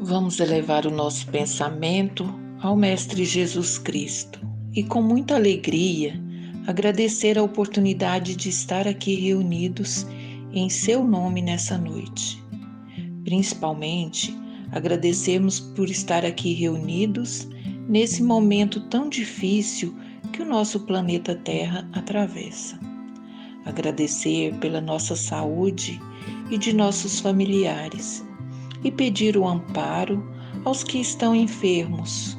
Vamos elevar o nosso pensamento ao Mestre Jesus Cristo e, com muita alegria, agradecer a oportunidade de estar aqui reunidos em seu nome nessa noite. Principalmente, agradecemos por estar aqui reunidos nesse momento tão difícil que o nosso planeta Terra atravessa. Agradecer pela nossa saúde e de nossos familiares e pedir o amparo aos que estão enfermos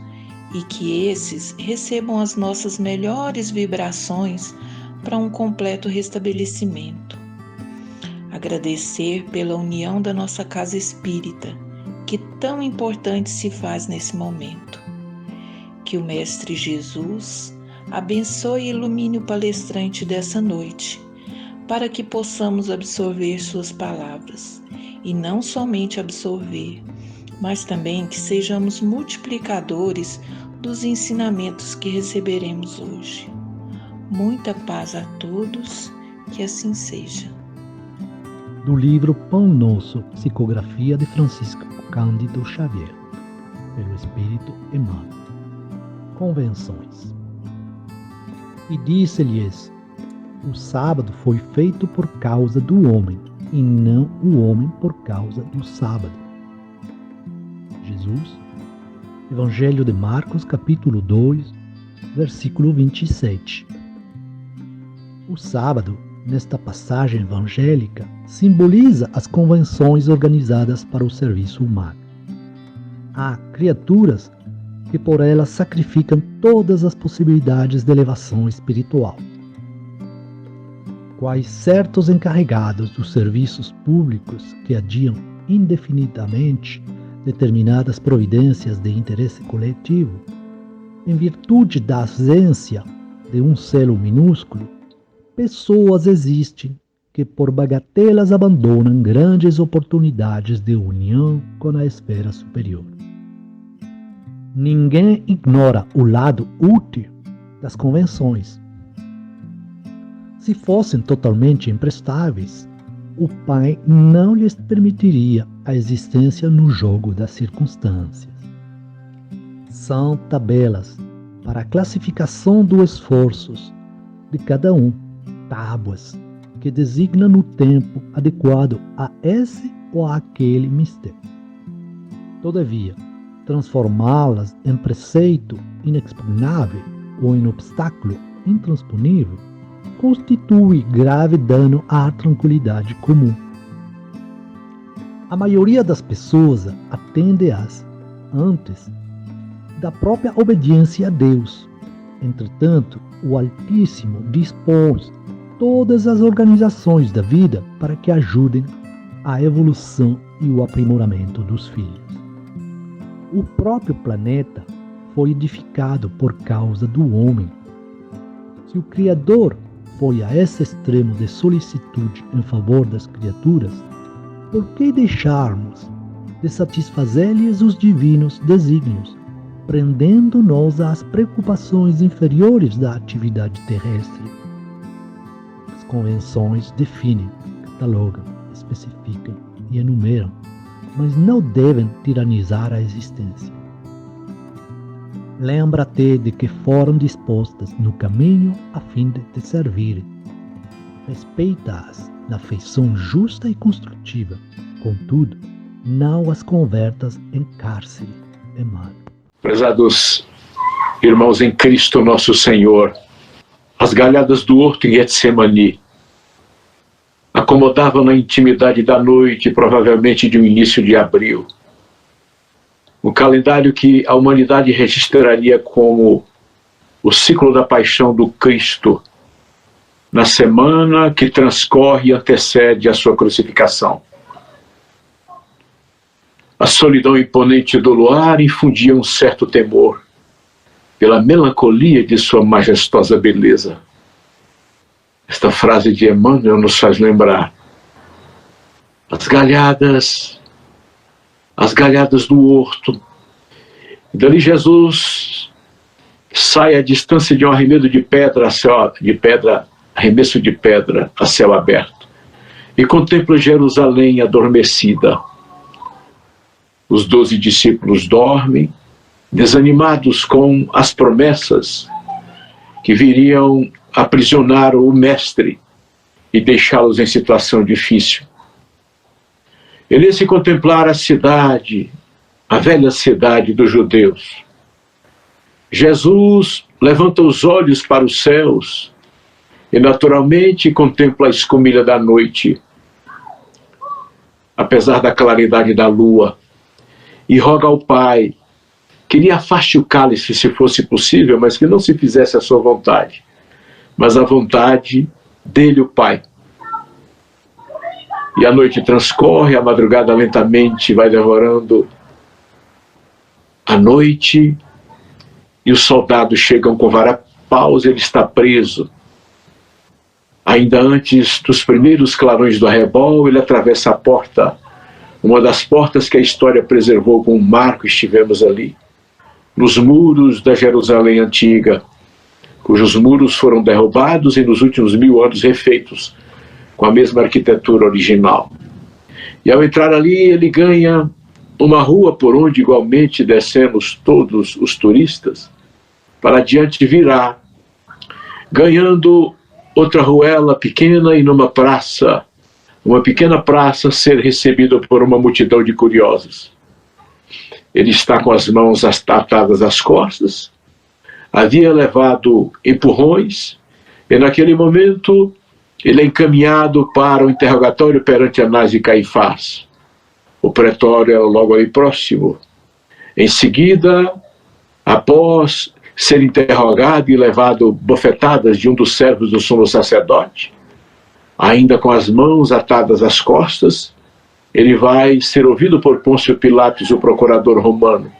e que esses recebam as nossas melhores vibrações para um completo restabelecimento. Agradecer pela união da nossa casa espírita, que tão importante se faz nesse momento. Que o Mestre Jesus abençoe e ilumine o palestrante dessa noite, para que possamos absorver suas palavras, e não somente absorver, mas também que sejamos multiplicadores dos ensinamentos que receberemos hoje. Muita paz a todos, que assim seja. Do livro Pão Nosso, psicografia de Francisco Cândido Xavier, pelo Espírito Emmanuel. Convenções. E disse-lhes: o sábado foi feito por causa do homem, e não o homem por causa do sábado. Jesus, Evangelho de Marcos, capítulo 2, versículo 27. O sábado, nesta passagem evangélica, simboliza as convenções organizadas para o serviço humano. Há criaturas que por elas sacrificam todas as possibilidades de elevação espiritual. Quais certos encarregados dos serviços públicos que adiam indefinidamente determinadas providências de interesse coletivo, em virtude da ausência de um selo minúsculo, pessoas existem que por bagatelas abandonam grandes oportunidades de união com a esfera superior. Ninguém ignora o lado útil das convenções. Se fossem totalmente imprestáveis, o Pai não lhes permitiria a existência no jogo das circunstâncias. São tabelas para a classificação dos esforços de cada um, tábuas que designam o tempo adequado a esse ou aquele mistério. Todavia, transformá-las em preceito inexpugnável ou em obstáculo intransponível constitui grave dano à tranquilidade comum. A maioria das pessoas atende-as antes da própria obediência a Deus. Entretanto, o Altíssimo dispôs todas as organizações da vida para que ajudem a evolução e o aprimoramento dos filhos. O próprio planeta foi edificado por causa do homem. Se o Criador foi a esse extremo de solicitude em favor das criaturas, por que deixarmos de satisfazer-lhes os divinos desígnios, prendendo-nos às preocupações inferiores da atividade terrestre? As convenções definem, catalogam, especificam e enumeram, mas não devem tiranizar a existência. Lembra-te de que foram dispostas no caminho a fim de te servirem. Respeita-as na feição justa e construtiva, contudo, não as convertas em cárcere. Emmanuel. Prezados irmãos em Cristo nosso Senhor, as galhadas do horto em Getsemani acomodavam na intimidade da noite, provavelmente de um início de abril, o calendário que a humanidade registraria como o ciclo da paixão do Cristo, na semana que transcorre e antecede a sua crucificação. A solidão imponente do luar infundia um certo temor pela melancolia de sua majestosa beleza. Esta frase de Emmanuel nos faz lembrar as galhadas do horto. E dali Jesus sai à distância de um arremesso de pedra a céu aberto, e contempla Jerusalém adormecida. Os 12 discípulos dormem, desanimados com as promessas que viriam aprisionar o mestre e deixá-los em situação difícil. E nesse contemplar a cidade, a velha cidade dos judeus, Jesus levanta os olhos para os céus e naturalmente contempla a escumilha da noite, apesar da claridade da lua, e roga ao Pai que lhe afaste o cálice se fosse possível, mas que não se fizesse a sua vontade, mas a vontade dele, o Pai. E a noite transcorre, a madrugada lentamente vai devorando a noite, e os soldados chegam com vara-paus, ele está preso. Ainda antes dos primeiros clarões do arrebol, ele atravessa a porta, uma das portas que a história preservou com um marco, estivemos ali, nos muros da Jerusalém antiga, cujos muros foram derrubados e nos últimos 1000 anos refeitos, com a mesma arquitetura original. E ao entrar ali, ele ganha uma rua por onde igualmente descemos todos os turistas, para adiante virá, ganhando outra ruela pequena e numa praça, uma pequena praça, ser recebido por uma multidão de curiosos. Ele está com as mãos atadas às costas, havia levado empurrões, e naquele momento ele é encaminhado para o interrogatório perante Anás e Caifás. O pretório é logo ali próximo. Em seguida, após ser interrogado e levado bofetadas de um dos servos do sumo sacerdote, ainda com as mãos atadas às costas, ele vai ser ouvido por Pôncio Pilatos, o procurador romano,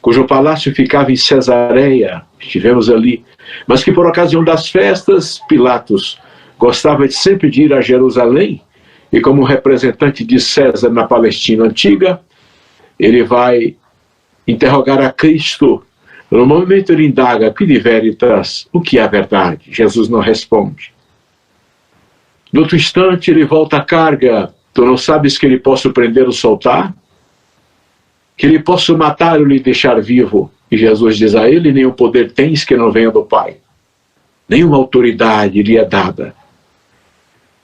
cujo palácio ficava em Cesareia, estivemos ali, mas que por ocasião das festas, Pilatos gostava sempre de ir a Jerusalém, e como representante de César na Palestina antiga, ele vai interrogar a Cristo. No momento ele indaga, que de veritas, o que é a verdade? Jesus não responde. No outro instante ele volta à carga, tu não sabes que ele posso prender ou soltar? Que ele posso matar ou lhe deixar vivo? E Jesus diz a ele, nenhum poder tens que não venha do Pai. Nenhuma autoridade lhe é dada.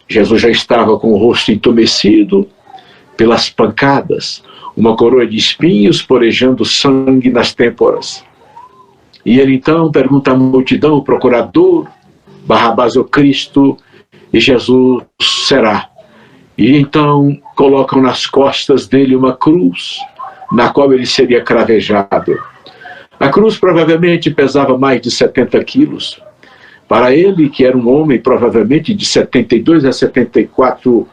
Jesus já estava com o rosto entumecido pelas pancadas, uma coroa de espinhos porejando sangue nas têmporas. E ele então pergunta à multidão, o procurador, Barrabás ou Cristo, e Jesus será. E então colocam nas costas dele uma cruz, na qual ele seria cravejado. A cruz provavelmente pesava mais de 70 quilos. Para ele, que era um homem provavelmente de 72 a 74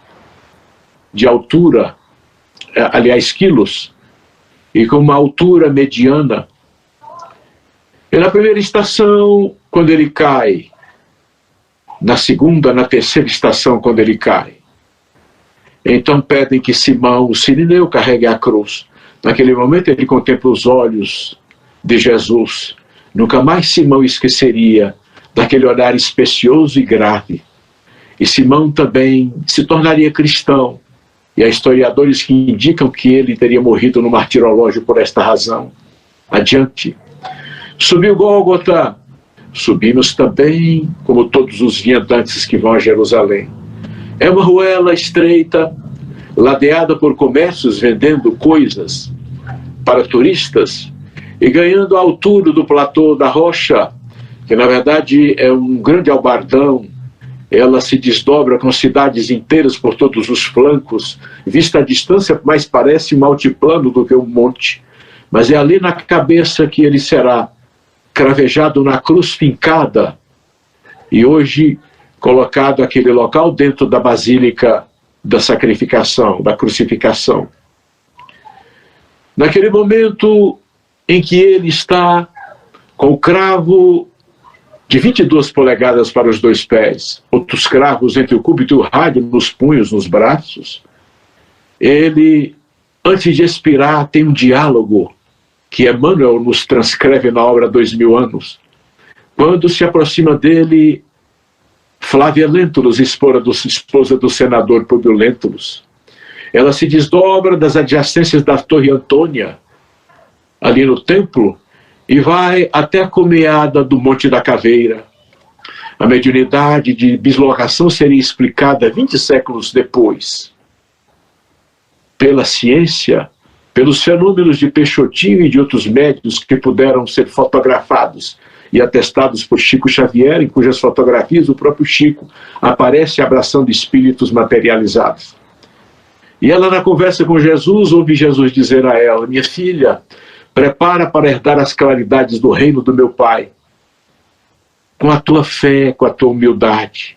de altura, aliás, quilos, e com uma altura mediana. E na primeira estação, quando ele cai, na segunda, na terceira estação, quando ele cai, então pedem que Simão, o sirineu, carregue a cruz. Naquele momento ele contempla os olhos de Jesus. Nunca mais Simão esqueceria daquele olhar especioso e grave. E Simão também se tornaria cristão. E há historiadores que indicam que ele teria morrido no martirológio por esta razão. Adiante. Subiu Gólgota. Subimos também, como todos os viandantes que vão a Jerusalém. É uma ruela estreita, ladeada por comércios vendendo coisas para turistas e ganhando a altura do platô da rocha, que na verdade é um grande albardão. Ela se desdobra com cidades inteiras por todos os flancos. Vista à distância, mais parece um altiplano do que um monte. Mas é ali na cabeça que ele será cravejado na cruz fincada. E hoje colocado aquele local dentro da Basílica da Sacrificação, da Crucificação. Naquele momento em que ele está com o cravo de 22 polegadas para os 2 pés, outros cravos entre o cúbito e o rádio, nos punhos, nos braços, ele, antes de expirar, tem um diálogo que Emmanuel nos transcreve na obra 2000 anos. Quando se aproxima dele Flávia Lentulus, esposa do senador Públio Lentulus, Ela se desdobra das adjacências da Torre Antônia, ali no templo, e vai até a cumeada do Monte da Caveira. A mediunidade de bislocação seria explicada 20 séculos depois pela ciência, pelos fenômenos de Peixotinho e de outros médiuns que puderam ser fotografados e atestados por Chico Xavier, em cujas fotografias o próprio Chico aparece abraçando espíritos materializados. E ela, na conversa com Jesus, ouve Jesus dizer a ela: minha filha, prepara para herdar as claridades do reino do meu Pai, com a tua fé, com a tua humildade.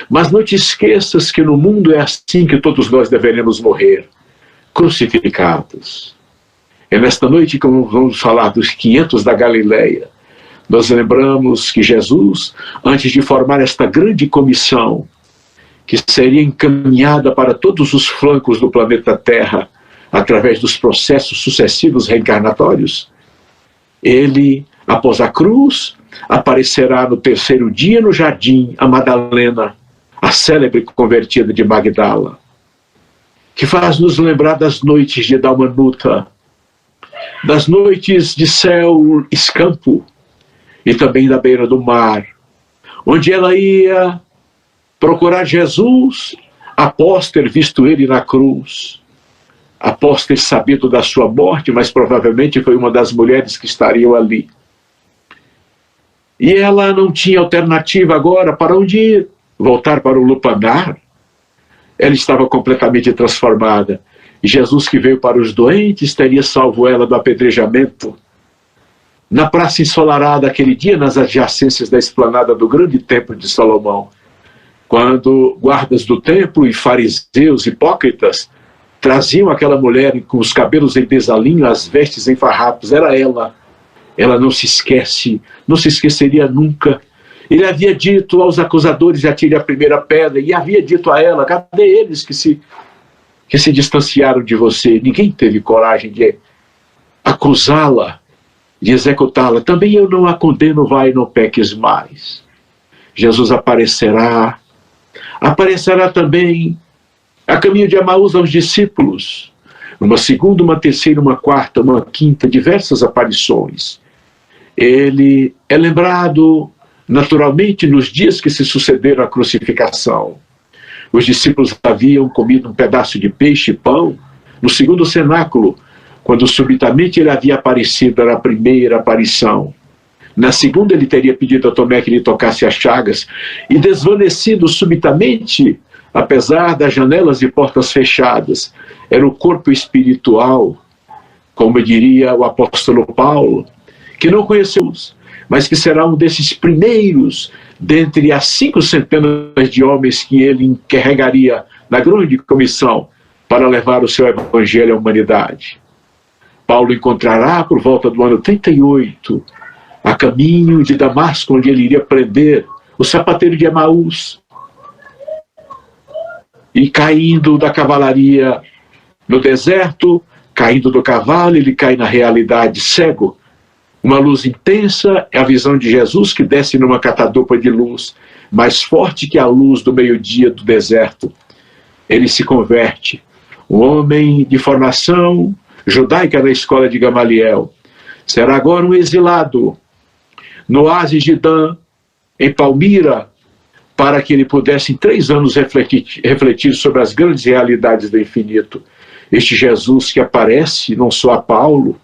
Mas não te esqueças que no mundo é assim que todos nós deveremos morrer, crucificados. É nesta noite que vamos falar dos 500 da Galileia. Nós lembramos que Jesus, antes de formar esta grande comissão, que seria encaminhada para todos os flancos do planeta Terra, através dos processos sucessivos reencarnatórios, ele, após a cruz, aparecerá no terceiro dia no jardim a Madalena, a célebre convertida de Magdala, que faz nos lembrar das noites de Dalmanuta, das noites de céu escampo, e também da beira do mar, onde ela ia procurar Jesus após ter visto ele na cruz, após ter sabido da sua morte, mas provavelmente foi uma das mulheres que estariam ali. E ela não tinha alternativa agora para onde ir, voltar para o lupanar. Ela estava completamente transformada. E Jesus, que veio para os doentes, teria salvo ela do apedrejamento. Na praça ensolarada aquele dia, nas adjacências da esplanada do grande templo de Salomão, quando guardas do templo e fariseus hipócritas traziam aquela mulher com os cabelos em desalinho, as vestes em farrapos, era ela. Ela não se esquece, não se esqueceria nunca. Ele havia dito aos acusadores: atire a primeira pedra, e havia dito a ela: cadê eles que se distanciaram de você? Ninguém teve coragem de acusá-la, de executá-la. Também eu não a condeno, vai, não peques mais. Jesus aparecerá também a caminho de Emaús aos discípulos, uma segunda, uma terceira, uma quarta, uma quinta, diversas aparições. Ele é lembrado naturalmente nos dias que se sucederam à crucificação. Os discípulos haviam comido um pedaço de peixe e pão no segundo cenáculo, quando subitamente ele havia aparecido, era a primeira aparição. Na segunda ele teria pedido a Tomé que lhe tocasse as chagas, e desvanecido subitamente, apesar das janelas e portas fechadas, era o corpo espiritual, como diria o apóstolo Paulo, que não conhecemos, mas que será um desses primeiros dentre as 5 centenas de homens que ele encarregaria na grande comissão para levar o seu evangelho à humanidade. Paulo encontrará, por volta do ano 38, a caminho de Damasco, onde ele iria prender o sapateiro de Emaús. E caindo da cavalaria no deserto, caindo do cavalo, ele cai na realidade cego. Uma luz intensa é a visão de Jesus que desce numa catadupa de luz, mais forte que a luz do meio-dia do deserto. Ele se converte. Um homem de formação judaica na escola de Gamaliel. Será agora um exilado no oásis de Dan, em Palmira, para que ele pudesse em 3 anos refletir sobre as grandes realidades do infinito. Este Jesus que aparece não só a Paulo,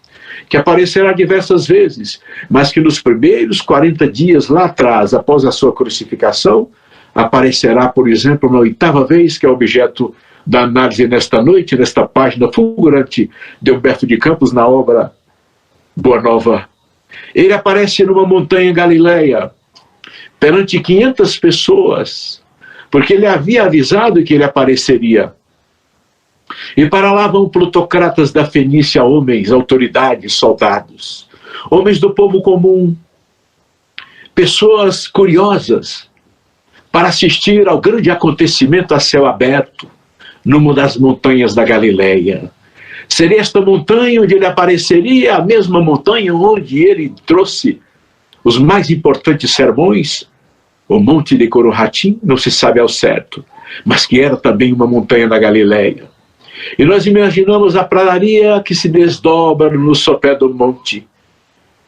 que aparecerá diversas vezes, mas que nos primeiros 40 dias lá atrás, após a sua crucificação, aparecerá, por exemplo, na 8ª vez, que é objeto da análise nesta noite, nesta página fulgurante de Humberto de Campos, na obra Boa Nova. Ele aparece numa montanha Galileia, perante 500 pessoas, porque ele havia avisado que ele apareceria. E para lá vão plutocratas da Fenícia, homens, autoridades, soldados, homens do povo comum, pessoas curiosas, para assistir ao grande acontecimento a céu aberto, numa das montanhas da Galileia. Seria esta montanha onde ele apareceria, a mesma montanha onde ele trouxe os mais importantes sermões, o Monte de Corohatim, não se sabe ao certo, mas que era também uma montanha da Galileia. E nós imaginamos a pradaria que se desdobra no sopé do monte.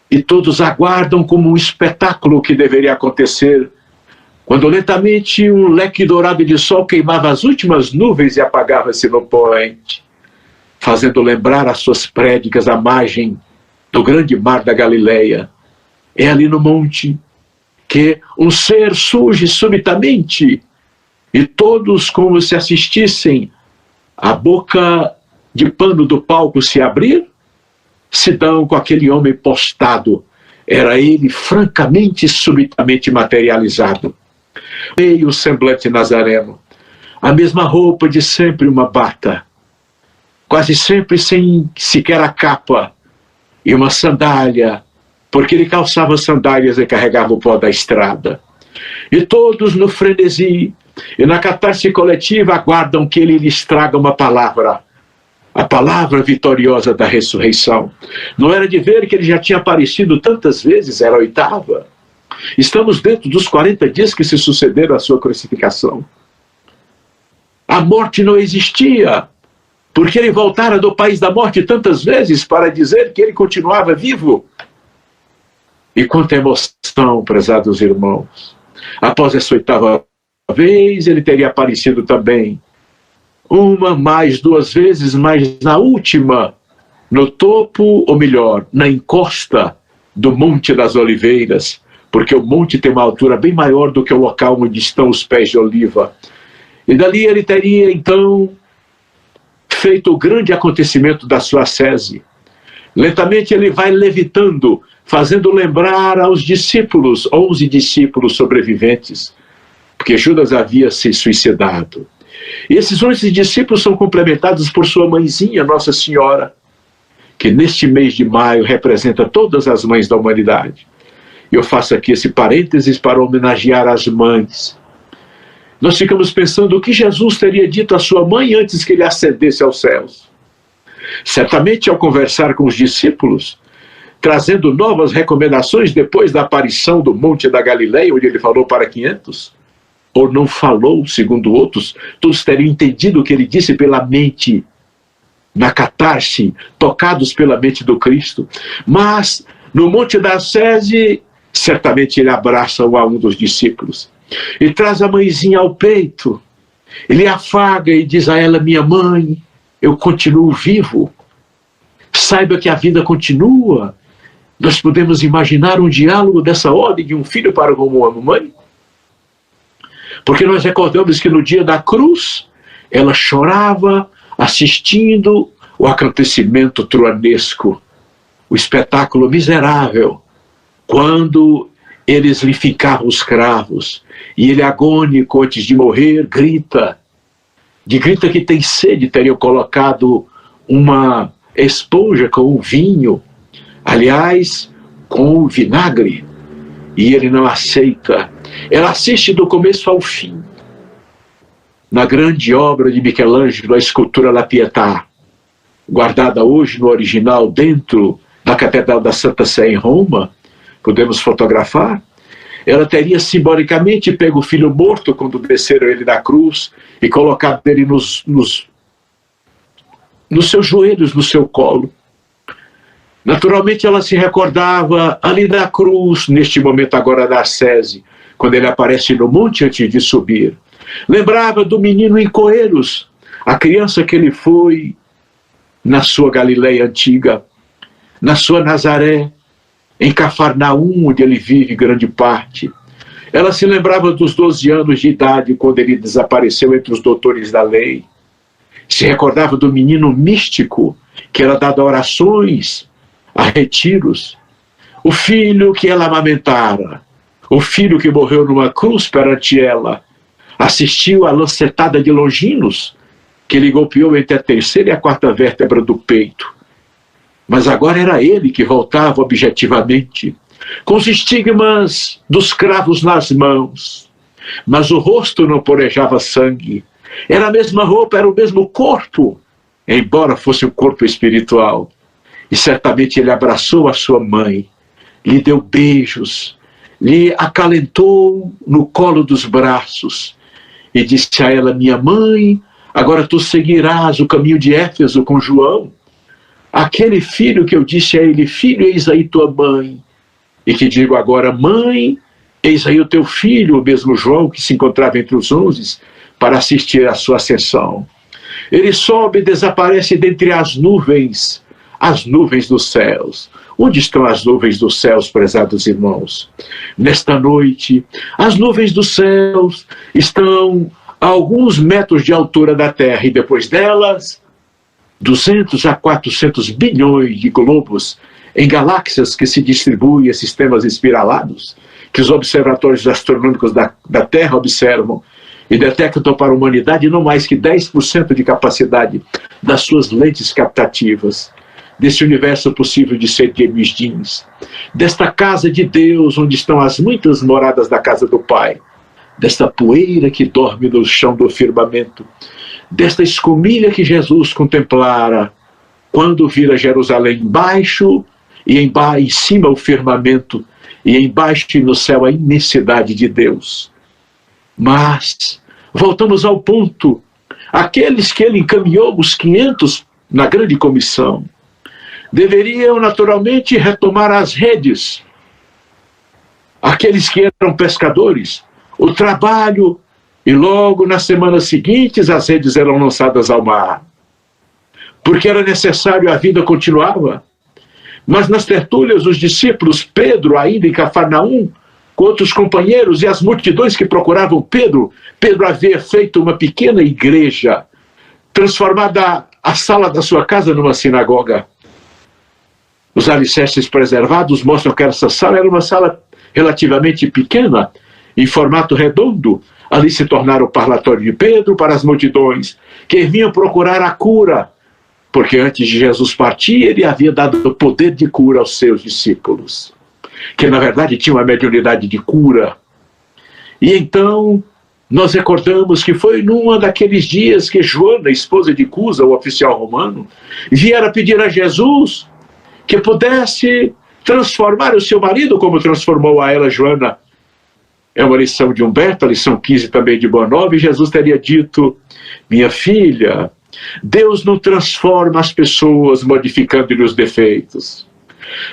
E todos aguardam como um espetáculo que deveria acontecer, quando lentamente um leque dourado de sol queimava as últimas nuvens e apagava-se no poente, fazendo lembrar as suas prédicas à margem do grande mar da Galileia. É ali no monte que um ser surge subitamente e todos, como se assistissem a boca de pano do palco se abrir, se dão com aquele homem postado. Era ele francamente e subitamente materializado. Meio semblante nazareno, a mesma roupa de sempre, uma bata, quase sempre sem sequer a capa, e uma sandália, porque ele calçava sandálias e carregava o pó da estrada. E todos no frenesi e na catarse coletiva aguardam que ele lhes traga uma palavra, a palavra vitoriosa da ressurreição. Não era de ver que ele já tinha aparecido tantas vezes, era a 8ª. Estamos dentro dos 40 dias que se sucederam à sua crucificação. A morte não existia, porque ele voltara do país da morte tantas vezes para dizer que ele continuava vivo. E quanta emoção, prezados irmãos. Após essa 8ª vez, ele teria aparecido também uma, mais, 2 vezes, mas na última, no topo, ou melhor, na encosta do Monte das Oliveiras, porque o monte tem uma altura bem maior do que o local onde estão os pés de oliva. E dali ele teria, então, feito o grande acontecimento da sua ascese. Lentamente ele vai levitando, fazendo lembrar aos discípulos, 11 discípulos sobreviventes, porque Judas havia se suicidado. E esses 11 discípulos são complementados por sua mãezinha, Nossa Senhora, que neste mês de maio representa todas as mães da humanidade. Eu faço aqui esse parênteses para homenagear as mães. Nós ficamos pensando o que Jesus teria dito à sua mãe antes que ele ascendesse aos céus. Certamente, ao conversar com os discípulos, trazendo novas recomendações depois da aparição do Monte da Galileia, onde ele falou para 500, ou não falou, segundo outros, todos teriam entendido o que ele disse pela mente, na catarse, tocados pela mente do Cristo. Mas, no Monte da Ascese, certamente ele abraça a um dos discípulos e traz a mãezinha ao peito. Ele afaga e diz a ela: minha mãe, eu continuo vivo. Saiba que a vida continua. Nós podemos imaginar um diálogo dessa ordem de um filho para com uma mãe? Porque nós recordamos que no dia da cruz, ela chorava assistindo o acontecimento truanesco, o espetáculo miserável, quando eles lhe fincavam os cravos, e ele, agônico antes de morrer, grita que tem sede. Teriam colocado uma esponja com o vinho, aliás, com vinagre, e ele não aceita. Ela assiste do começo ao fim. Na grande obra de Michelangelo, a escultura La Pietà, guardada hoje no original dentro da Catedral da Santa Sé em Roma, podemos fotografar, ela teria simbolicamente pego o filho morto quando desceram ele da cruz e colocado ele nos seus joelhos, no seu colo. Naturalmente ela se recordava ali da cruz, neste momento agora da ascese, quando ele aparece no monte antes de subir. Lembrava do menino em Coelhos, a criança que ele foi na sua Galileia antiga, na sua Nazaré, em Cafarnaum, onde ele vive grande parte. Ela se lembrava dos 12 anos de idade, quando ele desapareceu entre os doutores da lei. Se recordava do menino místico, que era dado a orações, a retiros. O filho que ela amamentara, o filho que morreu numa cruz perante ela, assistiu à lancetada de Longinos, que lhe golpeou entre a 3ª e a 4ª vértebra do peito. Mas agora era ele que voltava objetivamente, com os estigmas dos cravos nas mãos. Mas o rosto não porejava sangue. Era a mesma roupa, era o mesmo corpo, embora fosse um corpo espiritual. E certamente ele abraçou a sua mãe, lhe deu beijos, lhe acalentou no colo dos braços e disse a ela: minha mãe, Agora tu seguirás o caminho de Éfeso com João, aquele filho que eu disse a ele, filho, eis aí tua mãe. E que digo agora, mãe, eis aí o teu filho, o mesmo João que se encontrava entre os 11, para assistir à sua ascensão. Ele sobe e desaparece dentre as nuvens dos céus. Onde estão as nuvens dos céus, prezados irmãos? Nesta noite, as nuvens dos céus estão a alguns metros de altura da Terra, e depois delas, 200 a 400 bilhões de globos em galáxias que se distribuem em sistemas espiralados, que os observatórios astronômicos da Terra observam e detectam para a humanidade não mais que 10% de capacidade das suas lentes captativas, desse universo possível de ser Gemistins, desta casa de Deus, onde estão as muitas moradas da casa do Pai, desta poeira que dorme no chão do firmamento, desta escumilha que Jesus contemplara quando vira Jerusalém embaixo e em cima o firmamento, e embaixo e no céu a imensidade de Deus. Mas voltamos ao ponto, aqueles que ele encaminhou, os 500 na grande comissão, deveriam naturalmente retomar as redes. Aqueles que eram pescadores, o trabalho, e logo nas semanas seguintes as redes eram lançadas ao mar. Porque era necessário, a vida continuava. Mas nas tertúlias, os discípulos, Pedro, ainda em Cafarnaum, com outros companheiros e as multidões que procuravam Pedro havia feito uma pequena igreja, transformada a sala da sua casa numa sinagoga. Os alicerces preservados mostram que essa sala era uma sala relativamente pequena, em formato redondo. Ali se tornara o parlatório de Pedro para as multidões que vinham procurar a cura, porque antes de Jesus partir, ele havia dado o poder de cura aos seus discípulos, que na verdade tinham a mediunidade de cura. E então nós recordamos que foi num daqueles dias que Joana, esposa de Cusa, o oficial romano, viera pedir a Jesus que pudesse transformar o seu marido como transformou a ela Joana. É uma lição de Humberto, a lição 15 também de Bonhoeffer, e Jesus teria dito, minha filha, Deus não transforma as pessoas modificando-lhe os defeitos.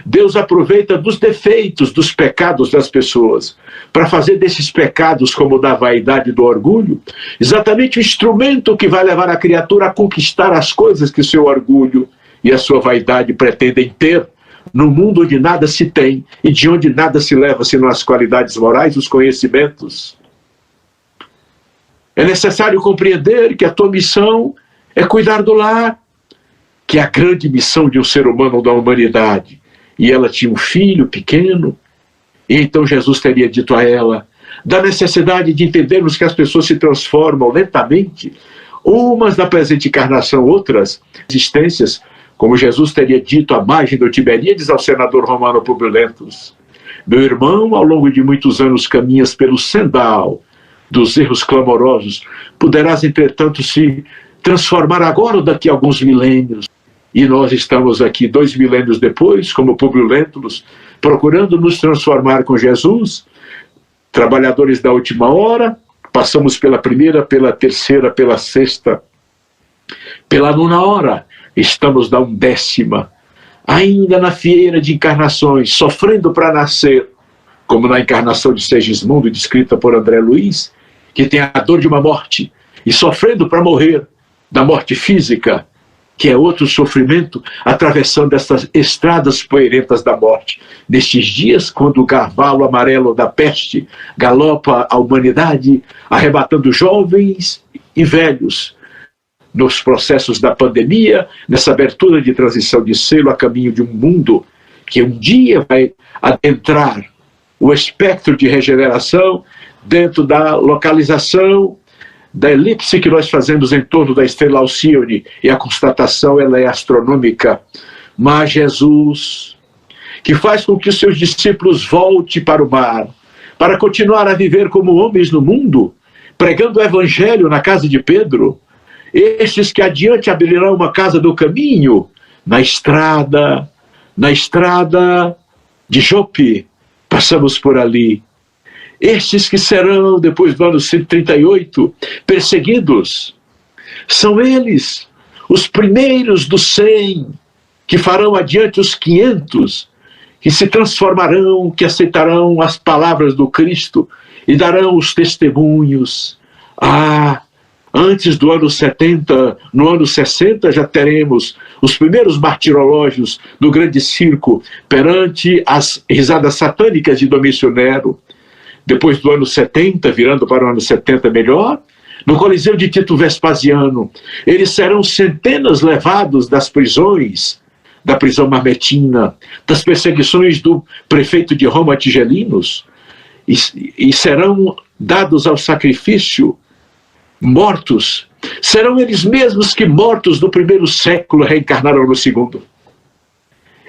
Deus aproveita dos defeitos, dos pecados das pessoas, para fazer desses pecados, como da vaidade e do orgulho, exatamente o instrumento que vai levar a criatura a conquistar as coisas que o seu orgulho e a sua vaidade pretendem ter, no mundo onde nada se tem e de onde nada se leva senão as qualidades morais, os conhecimentos. É necessário compreender que a tua missão é cuidar do lar, que é a grande missão de um ser humano da humanidade. E ela tinha um filho pequeno, e então Jesus teria dito a ela da necessidade de entendermos que as pessoas se transformam lentamente, umas na presente encarnação, outras existências, como Jesus teria dito à margem do Tiberíades ao senador romano Publio Lentulus. Meu irmão, ao longo de muitos anos caminhas pelo sendal dos erros clamorosos, poderás, entretanto, se transformar agora ou daqui a alguns milênios. E nós estamos aqui 2 milênios depois, como Publio Lentulus, procurando nos transformar com Jesus, trabalhadores da última hora, passamos pela primeira, pela terceira, pela sexta, pela 9ª hora, estamos na 1ª, ainda na fieira de encarnações, sofrendo para nascer, como na encarnação de Segismundo, descrita por André Luiz, que tem a dor de uma morte, e sofrendo para morrer, da morte física, que é outro sofrimento, atravessando essas estradas poeirentas da morte. Nestes dias, quando o cavalo amarelo da peste galopa a humanidade, arrebatando jovens e velhos, nos processos da pandemia, nessa abertura de transição de selo a caminho de um mundo que um dia vai adentrar o espectro de regeneração dentro da localização da elipse que nós fazemos em torno da estrela Alcíone, e a constatação ela é astronômica. Mas Jesus, que faz com que os seus discípulos voltem para o mar, para continuar a viver como homens no mundo, pregando o evangelho na casa de Pedro, estes que adiante abrirão uma casa do caminho, na estrada de Jope, passamos por ali. Estes que serão, depois do ano 138, perseguidos, São eles, os primeiros dos 100, que farão adiante os 500, que se transformarão, que aceitarão as palavras do Cristo e darão os testemunhos. Antes do ano 70, no ano 60, já teremos os primeiros martirológios do grande circo perante as risadas satânicas de Domício Nero. Depois do ano 70, virando para o ano 70 melhor, no Coliseu de Tito Vespasiano, eles serão centenas levados das prisões, da prisão mamertina, das perseguições do prefeito de Roma, Tigelinos, e serão dados ao sacrifício, mortos. Serão eles mesmos que, mortos no primeiro século, reencarnarão no segundo.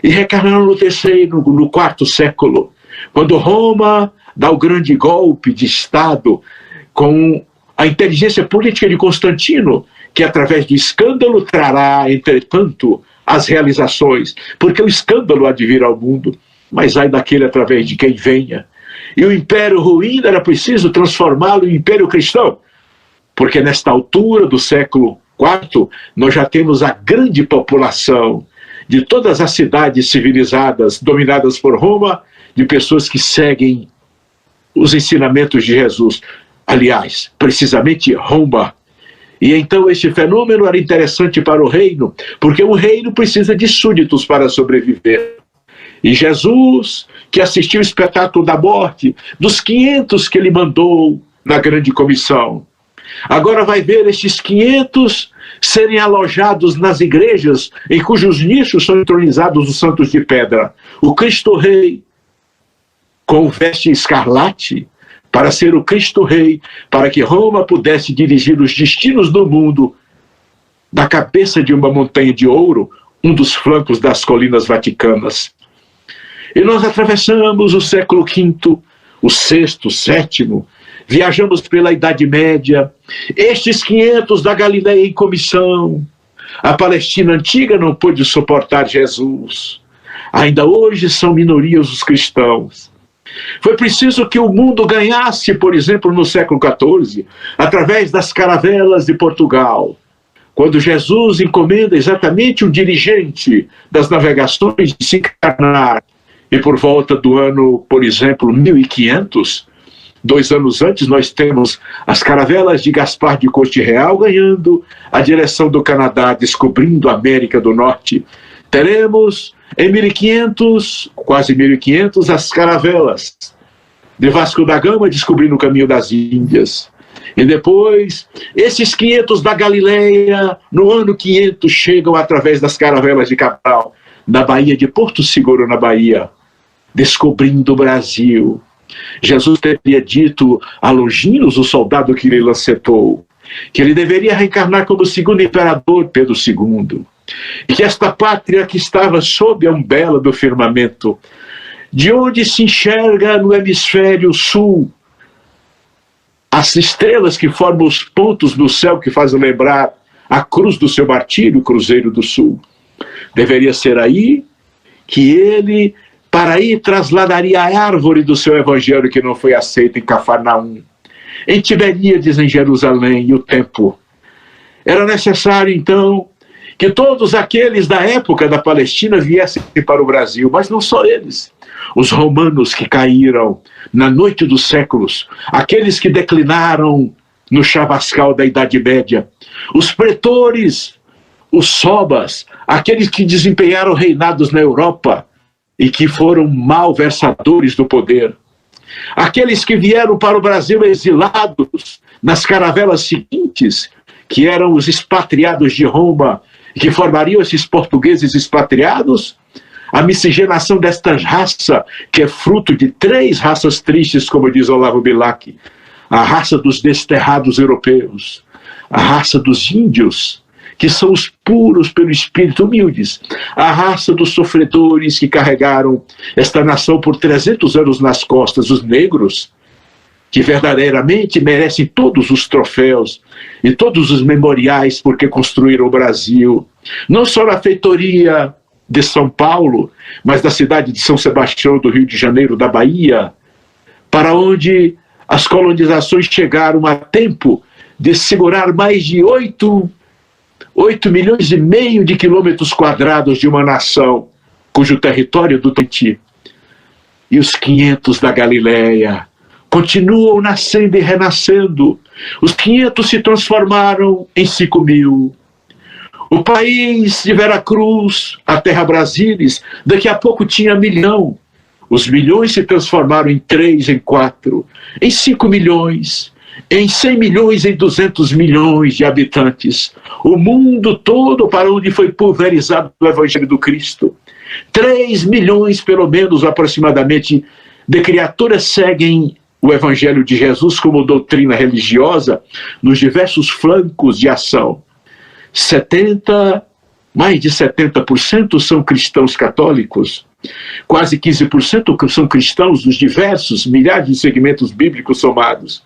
E reencarnarão no terceiro, no quarto século, quando Roma dá o grande golpe de Estado com a inteligência política de Constantino, que através do escândalo trará, entretanto, as realizações, porque o escândalo há de vir ao mundo, mas ai daquele através de quem venha. E o império ruim era preciso transformá-lo em império cristão, porque nesta altura do século IV, nós já temos a grande população de todas as cidades civilizadas dominadas por Roma, de pessoas que seguem os ensinamentos de Jesus. Aliás, precisamente Roma. E então este fenômeno era interessante para o reino, porque o reino precisa de súditos para sobreviver. E Jesus, que assistiu o espetáculo da morte dos 500 que ele mandou na grande comissão, agora vai ver estes 500 serem alojados nas igrejas em cujos nichos são entronizados os santos de pedra. O Cristo Rei, com veste escarlate, para ser o Cristo Rei, para que Roma pudesse dirigir os destinos do mundo da cabeça de uma montanha de ouro, um dos flancos das colinas vaticanas. E nós atravessamos o século V, o sexto, o sétimo, viajamos pela Idade Média, estes 500 da Galileia em comissão. A Palestina antiga não pôde suportar Jesus. Ainda hoje são minorias os cristãos. Foi preciso que o mundo ganhasse, por exemplo, no século XIV, através das caravelas de Portugal, quando Jesus encomenda exatamente o dirigente das navegações de se encarnar. E por volta do ano, por exemplo, 1500, 2 anos antes, nós temos as caravelas de Gaspar de Corte Real ganhando a direção do Canadá, descobrindo a América do Norte. Teremos em 1500, quase 1500, as caravelas de Vasco da Gama descobrindo o caminho das Índias. E depois, esses 500 da Galileia, no ano 500, chegam através das caravelas de Cabral, na Baía de Porto Seguro, na Bahia, descobrindo o Brasil. Jesus teria dito a Longinos, o soldado que lhe lancetou, que ele deveria reencarnar como segundo imperador, Pedro II. E que esta pátria que estava sob a umbela do firmamento, de onde se enxerga no hemisfério sul as estrelas que formam os pontos no céu que fazem lembrar a cruz do seu martírio, o Cruzeiro do Sul. Deveria ser aí que ele, para aí, trasladaria a árvore do seu evangelho que não foi aceita em Cafarnaum, em Tiberíades, em Jerusalém, e o tempo. Era necessário, então, que todos aqueles da época da Palestina viessem para o Brasil, mas não só eles. Os romanos que caíram na noite dos séculos, aqueles que declinaram no chavascal da Idade Média, os pretores, os sobas, aqueles que desempenharam reinados na Europa e que foram malversadores do poder, aqueles que vieram para o Brasil exilados nas caravelas seguintes, que eram os expatriados de Roma, que formariam esses portugueses expatriados, a miscigenação desta raça, que é fruto de 3 raças tristes, como diz Olavo Bilac: a raça dos desterrados europeus, a raça dos índios, que são os puros pelo espírito humildes, a raça dos sofredores que carregaram esta nação por 300 anos nas costas, os negros, que verdadeiramente merecem todos os troféus e todos os memoriais porque construíram o Brasil, não só na feitoria de São Paulo, mas da cidade de São Sebastião, do Rio de Janeiro, da Bahia, para onde as colonizações chegaram a tempo de segurar mais de 8 8,5 milhões de quilômetros quadrados de uma nação, cujo território do Titi. E os 500 da Galileia continuam nascendo e renascendo. Os 500 se transformaram em 5.000. O país de Veracruz, a terra Brasílis, daqui a pouco tinha 1 milhão. Os milhões se transformaram em 3, em 4, em 5 milhões, em 100 milhões, em 200 milhões de habitantes. O mundo todo para onde foi pulverizado o Evangelho do Cristo. 3 milhões, pelo menos, aproximadamente, de criaturas seguem o Evangelho de Jesus como doutrina religiosa nos diversos flancos de ação. Mais de 70% são cristãos católicos, quase 15% são cristãos dos diversos milhares de segmentos bíblicos somados.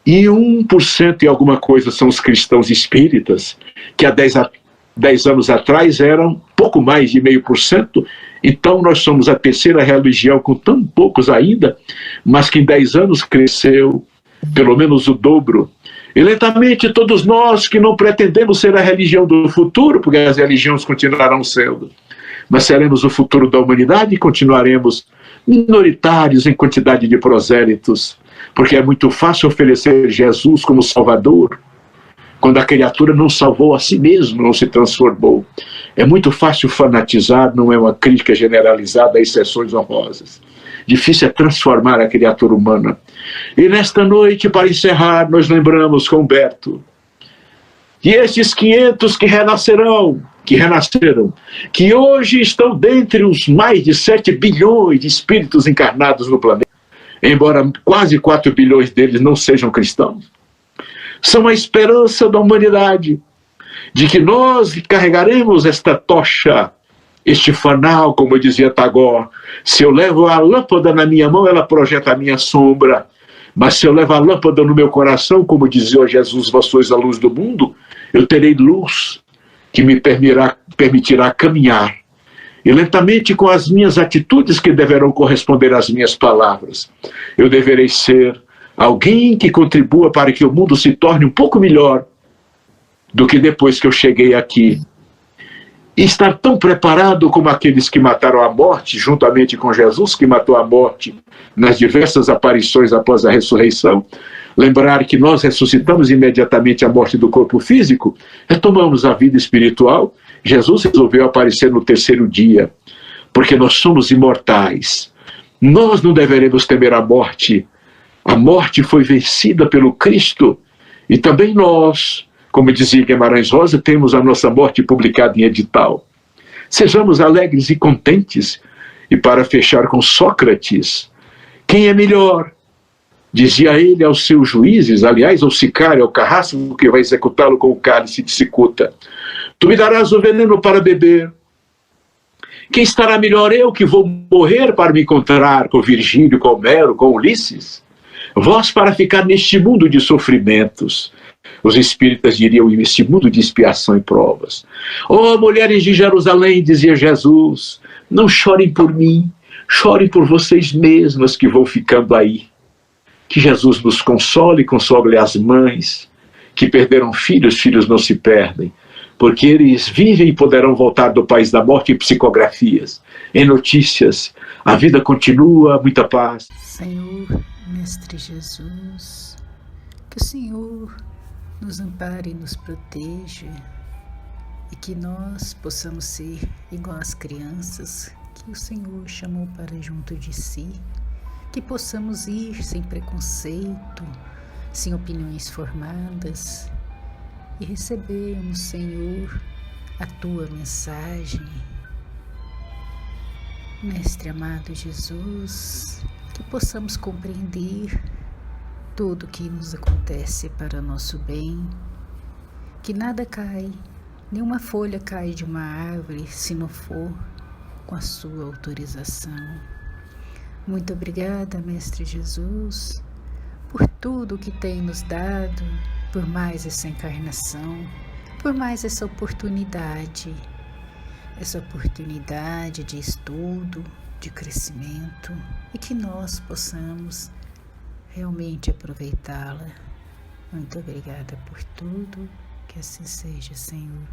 E 1% e alguma coisa são os cristãos espíritas, que há 10 anos atrás eram pouco mais de 0,5%. Então nós somos a terceira religião com tão poucos ainda, mas que em 10 anos cresceu pelo menos o dobro. E lentamente todos nós que não pretendemos ser a religião do futuro, porque as religiões continuarão sendo, mas seremos o futuro da humanidade e continuaremos minoritários em quantidade de prosélitos, porque é muito fácil oferecer Jesus como Salvador, quando a criatura não salvou a si mesmo, não se transformou. É muito fácil fanatizar, não é uma crítica generalizada a exceções honrosas. Difícil é transformar a criatura humana. E nesta noite, para encerrar, nós lembramos com Humberto que estes 500 que renasceram, que hoje estão dentre os mais de 7 bilhões de espíritos encarnados no planeta, embora quase 4 bilhões deles não sejam cristãos, são a esperança da humanidade, de que nós carregaremos esta tocha, este fanal, como dizia Tagore. Se eu levo a lâmpada na minha mão, ela projeta a minha sombra. Mas se eu levo a lâmpada no meu coração, como dizia Jesus, vós sois a luz do mundo, eu terei luz que me permitirá caminhar. E lentamente, com as minhas atitudes que deverão corresponder às minhas palavras, eu deverei ser alguém que contribua para que o mundo se torne um pouco melhor do que depois que eu cheguei aqui. E estar tão preparado como aqueles que mataram a morte, juntamente com Jesus, que matou a morte nas diversas aparições após a ressurreição. Lembrar que nós ressuscitamos imediatamente a morte do corpo físico, retomamos a vida espiritual. Jesus resolveu aparecer no 3º dia, porque nós somos imortais. Nós não deveremos temer a morte. A morte foi vencida pelo Cristo, e também nós, como dizia Guimarães Rosa, temos a nossa morte publicada em edital. Sejamos alegres e contentes. E para fechar com Sócrates, quem é melhor? Dizia ele aos seus juízes, aliás, ao sicário, ao carrasco que vai executá-lo com o cálice de cicuta: tu me darás o veneno para beber. Quem estará melhor, eu que vou morrer para me encontrar com Virgílio, com Homero, com Ulisses? Vós para ficar neste mundo de sofrimentos. Os espíritas diriam, este mundo de expiação e provas. Oh, mulheres de Jerusalém, dizia Jesus, não chorem por mim, chorem por vocês mesmas que vão ficando aí. Que Jesus nos console, console as mães que perderam filhos, filhos não se perdem, porque eles vivem e poderão voltar do país da morte em psicografias, em notícias. A vida continua, muita paz. Senhor, Mestre Jesus, que o Senhor nos ampare e nos proteja, e que nós possamos ser igual às crianças que o Senhor chamou para junto de si, que possamos ir sem preconceito, sem opiniões formadas, e recebermos, Senhor, a Tua mensagem. Mestre amado Jesus, que possamos compreender tudo que nos acontece para nosso bem, que nada cai, nenhuma folha cai de uma árvore se não for com a sua autorização. Muito obrigada, Mestre Jesus, por tudo que tem nos dado, por mais essa encarnação, por mais essa oportunidade de estudo, de crescimento, e que nós possamos realmente aproveitá-la. Muito obrigada por tudo Que assim seja, Senhor.